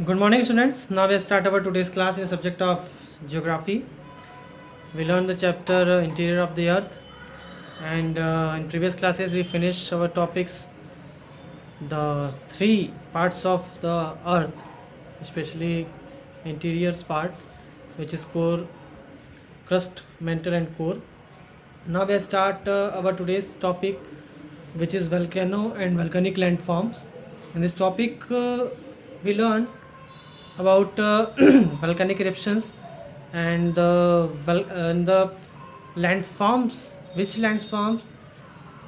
Good morning, students. Now we start our today's class in the subject of geography. We learned the chapter interior of the earth, and in previous classes we finished our topics, the three parts of the earth, especially interior part, which is core, crust, mantle, and core. Now we start our today's topic, which is volcano and volcanic landforms. In this topic, we learn about volcanic eruptions and the landforms, which landforms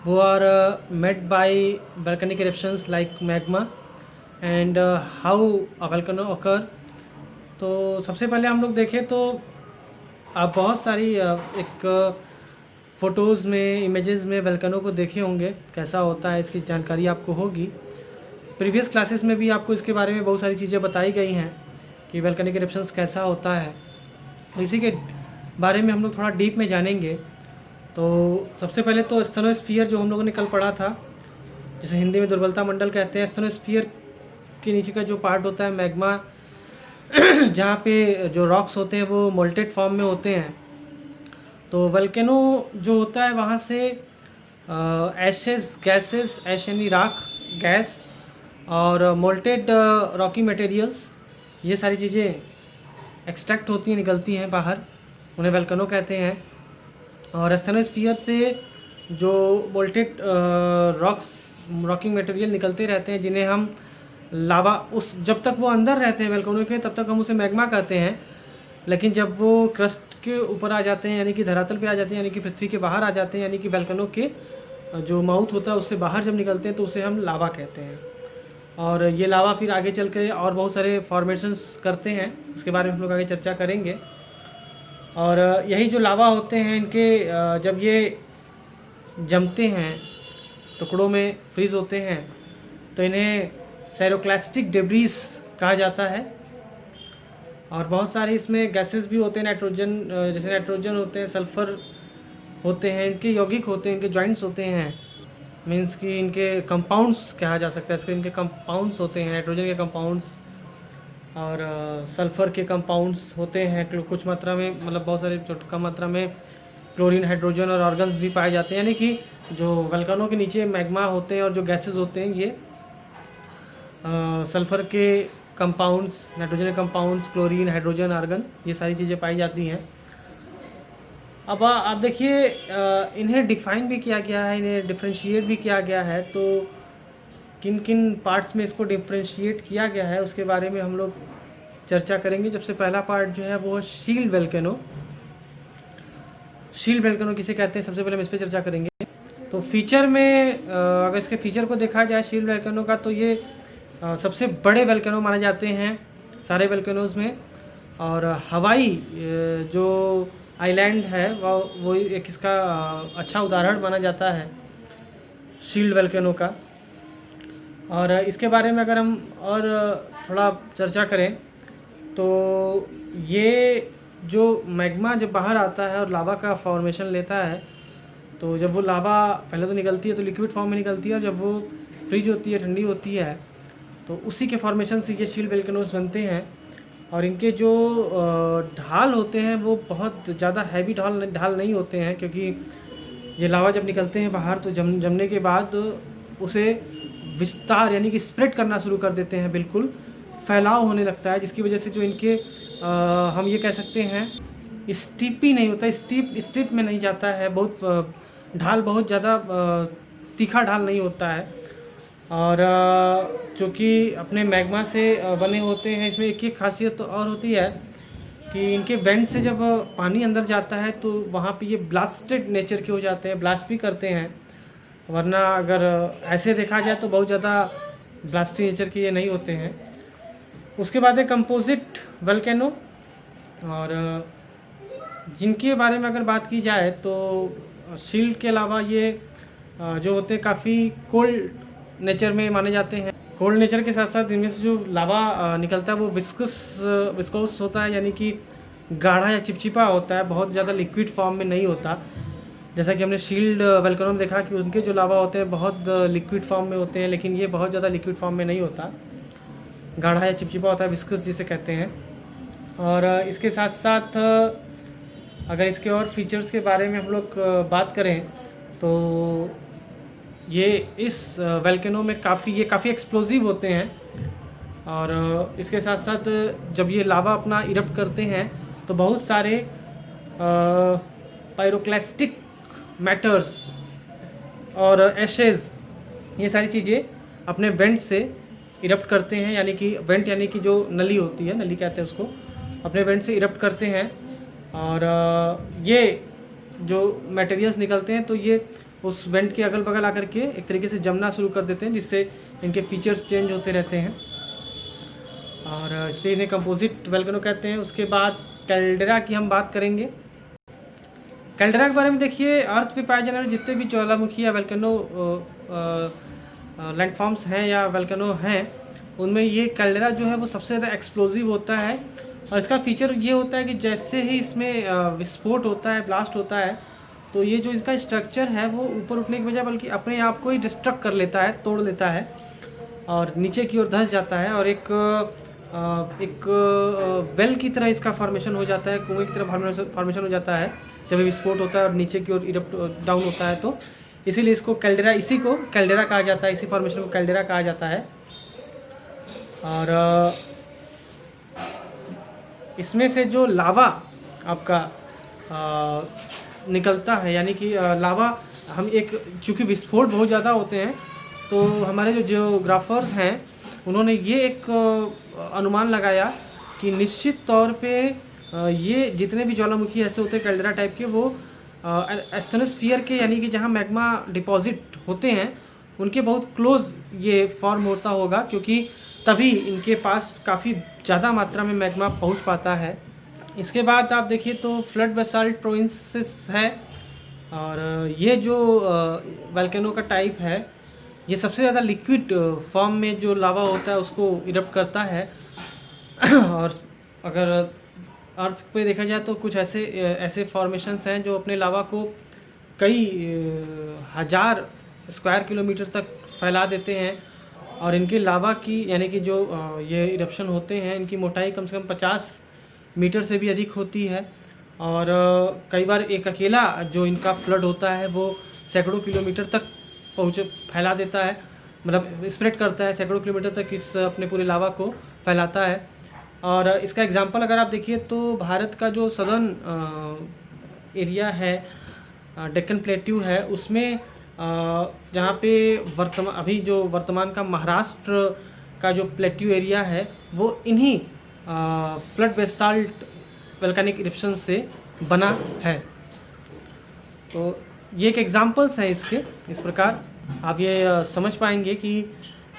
who are made by volcanic eruptions like magma, and how a volcano occur. तो सबसे पहले हम लोग देखें तो आप बहुत सारी एक फ़ोटोज़ में, इमेजेस में वल्कनों को देखे होंगे, कैसा होता है इसकी जानकारी आपको होगी। प्रीवियस क्लासेस में भी आपको इसके बारे में बहुत सारी चीज़ें बताई गई हैं कि वल्कनिक इरप्शंस कैसा होता है। तो इसी के बारे में हम लोग थोड़ा डीप में जानेंगे। तो सबसे पहले तो स्थेनोस्फीयर जो हम लोगों ने कल पढ़ा था, जिसे हिंदी में दुर्बलता मंडल कहते हैं। स्थेनोस्फीयर के नीचे का जो पार्ट होता है मैग्मा, जहाँ पे जो रॉक्स होते हैं वो मोल्टेड फॉर्म में होते हैं। तो वल्केनो जो होता है वहाँ से एशेस, गैसेस, ऐश यानी राख, गैस और मोल्टेड रॉकी मटेरियल्स, ये सारी चीज़ें एक्सट्रैक्ट होती हैं, निकलती हैं बाहर, उन्हें वल्केनो कहते हैं। और स्थेनोस्फीयर से जो मोल्टेड रॉकिंग मटेरियल निकलते रहते हैं, जिन्हें हम लावा, उस जब तक वो अंदर रहते हैं वल्केनो के तब तक हम उसे मैग्मा कहते हैं। लेकिन जब वो क्रस्ट के ऊपर आ जाते हैं, यानी कि धरातल पे आ जाते हैं, यानी कि पृथ्वी के बाहर आ जाते हैं, यानी कि वल्केनो के जो माउथ होता है उससे बाहर जब निकलते हैं तो उसे हम लावा कहते हैं। और ये लावा फिर आगे चल के और बहुत सारे फॉर्मेशंस करते हैं, उसके बारे में हम लोग आगे चर्चा करेंगे। और यही जो लावा होते हैं, इनके जब ये जमते हैं, टुकड़ों में फ्रीज होते हैं, तो इन्हें साइरोक्लास्टिक डेब्रीज कहा जाता है। और बहुत सारे इसमें गैसेस भी होते हैं, नाइट्रोजन, जैसे नाइट्रोजन होते हैं, सल्फर होते हैं, इनके यौगिक होते हैं, इनके जॉइंट्स होते हैं, मीन्स कि इनके कंपाउंड्स कहा जा सकता है इसके, इनके कंपाउंड्स होते हैं, नाइट्रोजन के कंपाउंड्स और सल्फ़र के कंपाउंड्स होते हैं कुछ मात्रा में, मतलब बहुत सारे कम मात्रा में क्लोरीन, हाइड्रोजन और ऑर्गन्स भी पाए जाते हैं। यानी कि जो वल्कनों के नीचे मैग्मा होते हैं और जो गैसेस होते हैं, ये सल्फ़र के कंपाउंड्स, नाइट्रोजन के कंपाउंड्स, क्लोरीन, हाइड्रोजन, आर्गन, ये सारी चीज़ें पाई जाती हैं। अब आप देखिए, इन्हें डिफ़ाइन भी किया गया है, इन्हें डिफ्रेंशिएट भी किया गया है। तो किन किन पार्ट्स में इसको डिफ्रेंशिएट किया गया है उसके बारे में हम लोग चर्चा करेंगे। जब से पहला पार्ट जो है वो शील्ड वल्केनो। शील्ड वल्केनो किसे कहते हैं, सबसे पहले हम इस पर चर्चा करेंगे। तो फीचर में अगर इसके फीचर को देखा जाए शील्ड वल्केनो का, तो ये सबसे बड़े वल्केनो माने जाते हैं सारे वल्केनोज़ में। और हवाई जो आइलैंड है वो एक इसका अच्छा उदाहरण माना जाता है शील्ड वल्केनो का। और इसके बारे में अगर हम और थोड़ा चर्चा करें, तो ये जो मैग्मा जब बाहर आता है और लावा का फॉर्मेशन लेता है, तो जब वो लावा पहले तो निकलती है तो लिक्विड फॉर्म में निकलती है, और जब वो फ्रीज होती है, ठंडी होती है, तो उसी के फॉर्मेशन से ये शील्ड वल्केनोस बनते हैं। और इनके जो ढाल होते हैं वो बहुत ज़्यादा हैवी ढाल नहीं होते हैं, क्योंकि ये लावा जब निकलते हैं बाहर तो जमने के बाद उसे विस्तार यानी कि स्प्रेड करना शुरू कर देते हैं, बिल्कुल फैलाव होने लगता है, जिसकी वजह से जो इनके हम ये कह सकते हैं स्टीपी नहीं होता, स्टीप में नहीं जाता है, बहुत ढाल बहुत ज़्यादा तीखा ढाल नहीं होता है। और चूँकि अपने मैग्मा से बने होते हैं, इसमें एक खासियत तो और होती है कि इनके वेंट से जब पानी अंदर जाता है तो वहाँ पे ये ब्लास्टेड नेचर के हो जाते हैं, ब्लास्ट भी करते हैं। वरना अगर ऐसे देखा जाए तो बहुत ज़्यादा ब्लास्टी नेचर के ये नहीं होते हैं। उसके बाद है कंपोजिट वल्केनो, और जिनके बारे में अगर बात की जाए तो शील्ड के अलावा ये जो होते हैं काफ़ी कोल्ड नेचर में माने जाते हैं। कोल्ड नेचर के साथ साथ इनमें से जो लावा निकलता है वो विस्कोस होता है, यानी कि गाढ़ा या चिपचिपा होता है, बहुत ज़्यादा लिक्विड फॉर्म में नहीं होता। जैसा कि हमने शील्ड वल्केनो में देखा कि उनके जो लावा होते हैं बहुत लिक्विड फॉर्म में होते हैं, लेकिन ये बहुत ज़्यादा लिक्विड फॉर्म में नहीं होता। गाढ़ा या चिपचिपा होता है, विस्कस जिसे कहते हैं। और इसके साथ साथ अगर इसके और फीचर्स के बारे में हम लोग बात करें तो ये इस वोल्केनो में काफ़ी एक्सप्लोजिव होते हैं। और इसके साथ साथ जब ये लावा अपना इरप्ट करते हैं तो बहुत सारे पायरोक्लास्टिक मैटर्स और एशेज, ये सारी चीज़ें अपने वेंट से इरप्ट करते हैं, यानी कि वेंट यानी कि जो नली होती है, नली कहते हैं उसको, अपने वेंट से इरप्ट करते हैं। और ये जो मटेरियल्स निकलते हैं तो ये उस वेंट के अगल बगल आकर के एक तरीके से जमना शुरू कर देते हैं, जिससे इनके फीचर्स चेंज होते रहते हैं और इसलिए इन्हें कंपोजिट वोल्केनो कहते हैं। उसके बाद कैल्डेरा की हम बात करेंगे। कैल्डेरा के बारे में देखिए, अर्थ पे पाए जाने वाले जितने भी ज्वालामुखी या वोल्केनो लैंडफॉर्म्स हैं या वोल्केनो हैं, उनमें ये कैल्डेरा जो है वो सबसे ज़्यादा एक्सप्लोजिव होता है। और इसका फीचर ये होता है कि जैसे ही इसमें विस्फोट होता है, ब्लास्ट होता है, तो ये जो इसका स्ट्रक्चर है वो ऊपर उठने की बजाय बल्कि अपने आप को ही डिस्ट्रक्ट कर लेता है, तोड़ लेता है और नीचे की ओर धंस जाता है और एक वेल की तरह इसका फॉर्मेशन हो जाता है, कुएं की तरह फॉर्मेशन हो जाता है जब ये विस्फोट होता है और नीचे की ओर इरप्ट डाउन होता है। तो इसीलिए इसको कैल्डेरा, इसी को कैल्डेरा कहा जाता है, इसी फॉर्मेशन को कैल्डेरा कहा जाता है। और इसमें से जो लावा आपका निकलता है, यानी कि लावा हम चूँकि विस्फोट बहुत ज़्यादा होते हैं तो हमारे जो जियोग्राफर्स हैं उन्होंने ये एक अनुमान लगाया कि निश्चित तौर पे ये जितने भी ज्वालामुखी ऐसे होते हैं कैल्डेरा टाइप के, वो एस्टेनोस्फीयर के, यानी कि जहाँ मैग्मा डिपॉजिट होते हैं उनके बहुत क्लोज ये फॉर्म होता होगा, क्योंकि तभी इनके पास काफ़ी ज़्यादा मात्रा में मैग्मा पहुँच पाता है। इसके बाद आप देखिए तो फ्लड बेसाल्ट प्रोविंसेस है और ये जो वोल्केनो का टाइप है ये सबसे ज़्यादा लिक्विड फॉर्म में जो लावा होता है उसको इरप्ट करता है। और अगर अर्थ पे देखा जाए तो कुछ ऐसे फॉर्मेशंस हैं जो अपने लावा को कई हज़ार स्क्वायर किलोमीटर तक फैला देते हैं और इनके लावा की, यानी कि जो ये इरप्शन होते हैं, इनकी मोटाई कम से कम 50 मीटर से भी अधिक होती है। और कई बार एक अकेला जो इनका फ्लड होता है वो सैकड़ों किलोमीटर तक फैला देता है, मतलब स्प्रेड करता है, सैकड़ों किलोमीटर तक इस अपने पूरे लावा को फैलाता है। और इसका एग्जांपल अगर आप देखिए तो भारत का जो सदर्न एरिया है, डेक्कन प्लेट्यू है, उसमें जहाँ पे अभी जो वर्तमान का महाराष्ट्र का जो प्लेट्यू एरिया है वो इन्हीं फ्लड बेसाल्ट वोल्केनिक इरप्शन से बना है। तो ये एक एग्जांपल्स हैं इसके। इस प्रकार आप ये समझ पाएंगे कि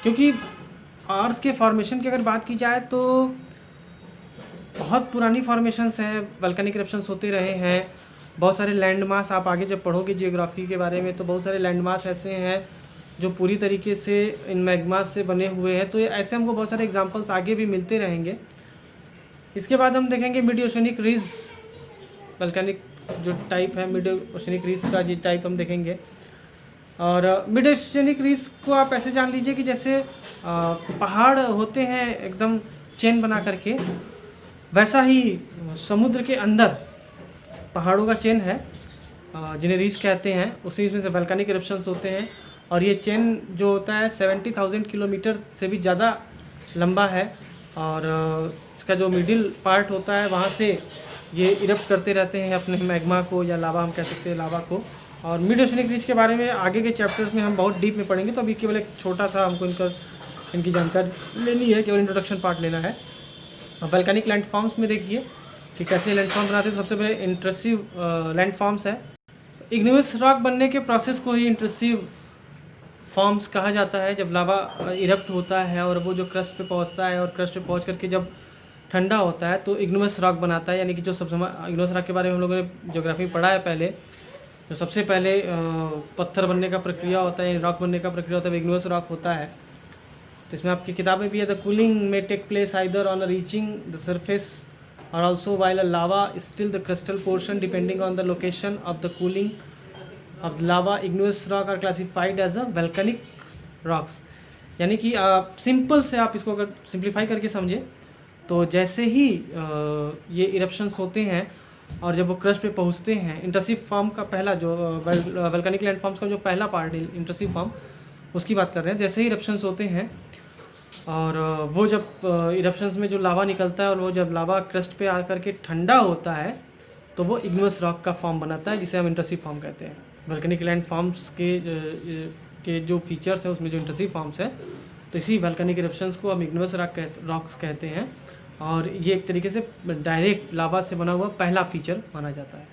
क्योंकि अर्थ के फॉर्मेशन की अगर बात की जाए तो बहुत पुरानी फॉर्मेशंस हैं, वोल्केनिक इरप्शंस होते रहे हैं। बहुत सारे लैंडमास, आप आगे जब पढ़ोगे जियोग्राफी के बारे में तो बहुत सारे लैंडमास ऐसे हैं जो पूरी तरीके से इन मैग्मास से बने हुए हैं। तो ये ऐसे हमको बहुत सारे एग्जांपल्स आगे भी मिलते रहेंगे। इसके बाद हम देखेंगे मिड ओशनिक रिज वोल्केनिक जो टाइप है, मिड ओशनिक रिज का ये टाइप हम देखेंगे। और मिड ओशनिक रिज को आप ऐसे जान लीजिए कि जैसे पहाड़ होते हैं एकदम चेन बना करके, वैसा ही समुद्र के अंदर पहाड़ों का चेन है जिन्हें रीज कहते हैं, उसी में से वोल्केनिक इरप्शंस होते हैं। और ये चेन जो होता है 70,000 किलोमीटर से भी ज़्यादा लंबा है और इसका जो मिडिल पार्ट होता है वहाँ से ये इरप्ट करते रहते हैं अपने मैग्मा को, या लावा हम कह सकते हैं लावा को। और मिड ओशनिक रिज के बारे में आगे के चैप्टर्स में हम बहुत डीप में पढ़ेंगे, तो अभी केवल एक छोटा सा हमको इनकी जानकारी लेनी है, केवल इंट्रोडक्शन पार्ट लेना है। वोल्केनिक लैंडफॉर्म्स में देखिए कि कैसे लैंडफॉर्म बनाते हैं। सबसे पहले इंट्रसिव लैंडफॉर्म्स है। इग्नियस रॉक बनने के प्रोसेस को ही इंट्रसिव फॉर्म्स कहा जाता है। जब लावा इरप्ट होता है और वो जो क्रस्ट पे पहुंचता है और क्रस्ट पे पहुंच करके जब ठंडा होता है तो इग्नियस रॉक बनाता है, यानी कि जो इग्नियस रॉक के बारे में हम लोगों ने ज्योग्राफी पढ़ा है पहले, जो सबसे पहले पत्थर बनने का प्रक्रिया होता है, रॉक बनने का प्रक्रिया होता है, इग्नियस रॉक होता है। तो इसमें आपकी किताब में भी है, the cooling may take place either on reaching the surface or also while a lava is still the crystal portion depending on the location of the cooling of the lava. Igneous rock are classified as a volcanic rocks. यानी कि simple से आप इसको अगर simplify करके समझे तो जैसे ही ये इरप्शंस होते हैं और जब वो क्रस्ट पे पहुंचते हैं, इंटरसिव फॉर्म का पहला जो वल्केनिक लैंडफॉर्म्स का जो पहला पार्ट है इंटरसिव फॉर्म, उसकी बात कर रहे हैं। जैसे ही इरप्शंस होते हैं और वो जब इरप्शंस में जो लावा निकलता है और वो जब लावा क्रस्ट पे आकर के ठंडा होता है तो वो इग्नियस रॉक का फॉर्म बनाता है, जिसे हम इंटरसिव फॉर्म कहते हैं। वल्केनिक लैंडफॉर्म्स के जो फीचर्स हैं उसमें जो इंटरसिव फॉर्म्स है, तो इसी वल्केनिक इरप्शंस को हम इग्नियस रॉक्स कहते हैं और ये एक तरीके से डायरेक्ट लावा से बना हुआ पहला फीचर माना जाता है।